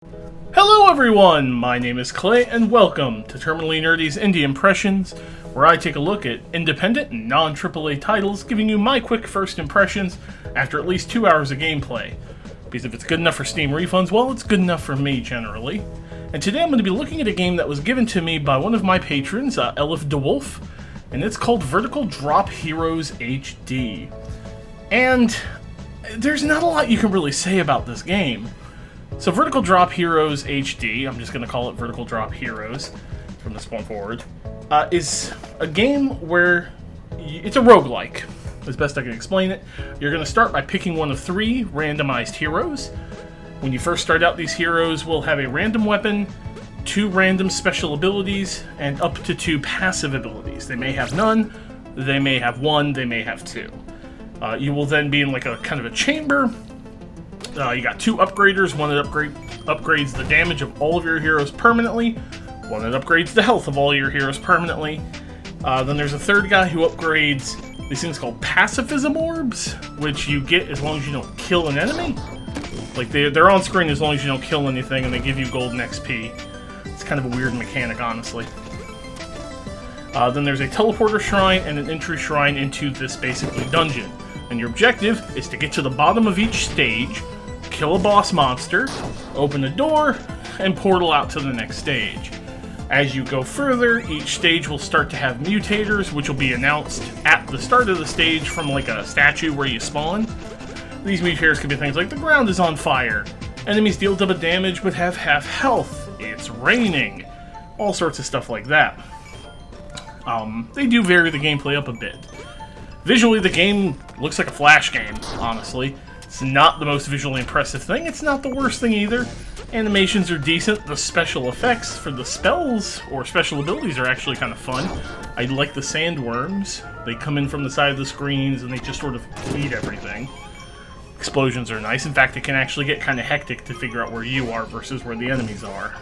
Hello everyone, my name is Clay and welcome to Terminally Nerdy's Indie Impressions, where I take a look at independent and non-AAA titles, giving you my quick first impressions after at least 2 hours of gameplay. Because if it's good enough for Steam refunds, well, it's good enough for me generally. And today I'm going to be looking at a game that was given to me by one of my patrons, Elif DeWolf, and it's called Vertical Drop Heroes HD. And there's not a lot you can really say about this game. So Vertical Drop Heroes HD, I'm just going to call it Vertical Drop Heroes from this point forward, is a game where it's a roguelike, as best I can explain it. You're going to start by picking one of 3 randomized heroes. When you first start out, these heroes will have a random weapon, 2 random special abilities, and up to 2 passive abilities. They may have none, they may have 1, they may have 2. You will then be in like a kind of a chamber. You got 2 upgraders, one that upgrades the damage of all of your heroes permanently, one that upgrades the health of all your heroes permanently. Then there's a 3rd guy who upgrades these things called pacifism orbs, which you get as long as you don't kill an enemy. Like, they're on screen as long as you don't kill anything, and they give you golden XP. It's kind of a weird mechanic, honestly. Then there's a teleporter shrine and an entry shrine into this, basically, dungeon. And your objective is to get to the bottom of each stage, kill a boss monster, open a door, and portal out to the next stage. As you go further, each stage will start to have mutators, which will be announced at the start of the stage from like a statue where you spawn. These mutators could be things like the ground is on fire, enemies deal double damage but have half health, it's raining, all sorts of stuff like that. They do vary the gameplay up a bit. Visually, the game looks like a Flash game, honestly. It's not the most visually impressive thing, it's not the worst thing either. Animations are decent, the special effects for the spells or special abilities are actually kind of fun. I like the sandworms. They come in from the side of the screens and they just sort of eat everything. Explosions are nice. In fact, it can actually get kind of hectic to figure out where you are versus where the enemies are.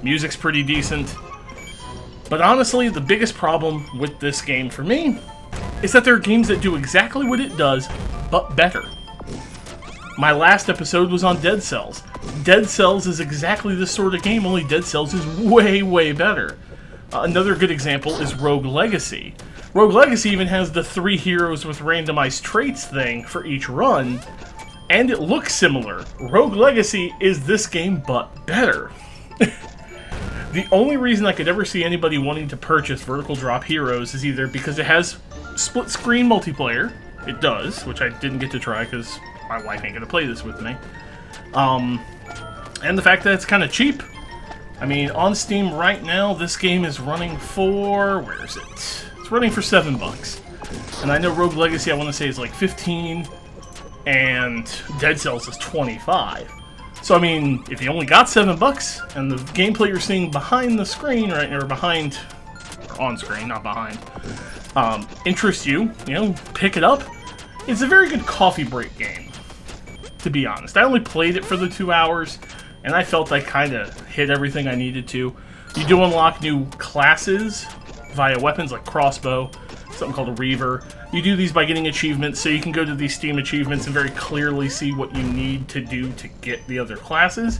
Music's pretty decent. But honestly, the biggest problem with this game for me is that there are games that do exactly what it does, but better. My last episode was on Dead Cells. Dead Cells is exactly this sort of game, only Dead Cells is way, way better. Another good example is Rogue Legacy. Rogue Legacy even has the 3 heroes with randomized traits thing for each run, and it looks similar. Rogue Legacy is this game, but better. The only reason I could ever see anybody wanting to purchase Vertical Drop Heroes is either because it has split-screen multiplayer. It does, which I didn't get to try because my wife ain't going to play this with me. And the fact that it's kind of cheap. I mean, on Steam right now, this game is running for... where is it? It's running for $7. And I know Rogue Legacy, I want to say, is like 15, and Dead Cells is 25. So, I mean, if you only got $7 and the gameplay you're seeing behind the screen, right, or behind, or on screen, not behind, interests you, pick it up. It's a very good coffee break game, to be honest. I only played it for the 2 hours, and I felt I kind of hit everything I needed to. You do unlock new classes via weapons like crossbow, something called a Reaver. You do these by getting achievements, so you can go to these Steam achievements and very clearly see what you need to do to get the other classes.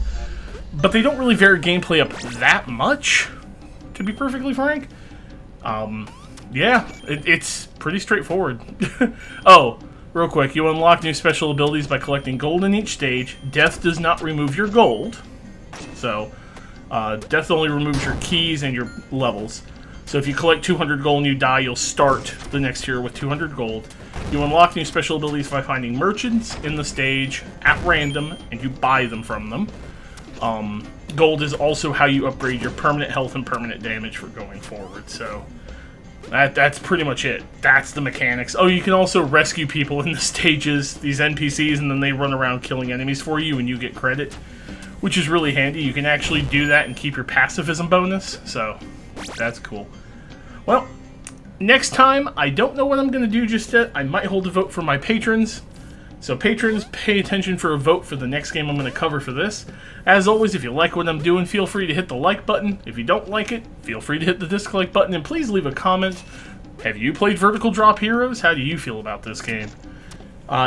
But they don't really vary gameplay up that much, to be perfectly frank. Yeah, it's pretty straightforward. Oh, real quick, you unlock new special abilities by collecting gold in each stage. Death does not remove your gold. So, death only removes your keys and your levels. So if you collect 200 gold and you die, you'll start the next tier with 200 gold. You unlock new special abilities by finding merchants in the stage at random, and you buy them from them. Gold is also how you upgrade your permanent health and permanent damage for going forward, so that's pretty much it. That's the mechanics. Oh, you can also rescue people in the stages, these NPCs, and then they run around killing enemies for you and you get credit, which is really handy. You can actually do that and keep your pacifism bonus, so that's cool. Well, next time, I don't know what I'm going to do just yet. I might hold a vote for my patrons. So patrons, pay attention for a vote for the next game I'm going to cover for this. As always, if you like what I'm doing, feel free to hit the like button. If you don't like it, feel free to hit the dislike button, and please leave a comment. Have you played Vertical Drop Heroes? How do you feel about this game?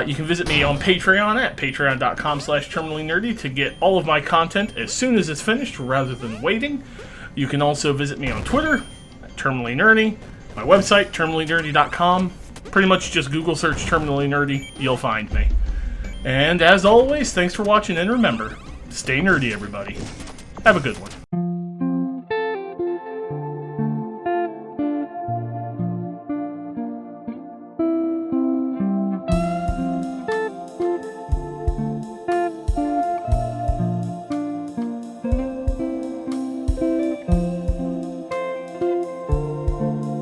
You can visit me on Patreon at patreon.com/terminallynerdy to get all of my content as soon as it's finished rather than waiting. You can also visit me on Twitter at terminallynerdy, my website, terminallynerdy.com. Pretty much just Google search Terminally Nerdy, you'll find me. And as always, thanks for watching, and remember, stay nerdy, everybody. Have a good one.